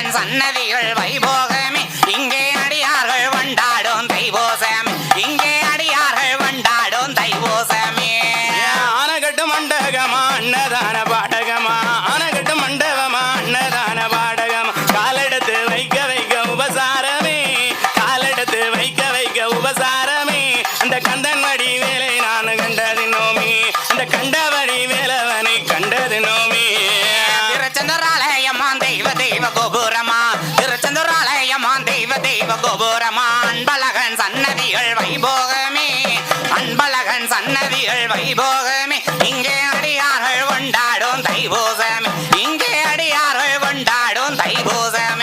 அன்பழகன் சன்னதிகள் வைபோகமே இங்கே அடியார்கள் வண்டாடும் தைபோசமே இங்கே அடியார்கள் வண்டாடும் தைபோசமே ஆனகட்டு மண்டகமா அன்னதான பாடகமா ஆனகட்டு மண்டபமா அன்னதான பாடகமா காலெடுத்து வைக்க வைக்க உபசாரமே காலெடுத்து வைக்க வைக்க உபசாரமே அந்த கந்தன் வடி வேலை நான் கண்டது நோமி அந்த கண்டவடி வேலவனை கண்டது நோமி திருச்செந்தூராலயமான் தெய்வ தெய்வ கோபுரமா திருச்செந்தூராலயமான் தெய்வ தெய்வ கோபுரமா அன்பழகன் சன்னதிகள் வைபோகமே அன்பழகன் சன்னதிகள் வைபோகமே இங்கே அடியார்கள் கொண்டாடும் தைபூசமே இங்கே அடியார்கள் கொண்டாடும் தைபூசமே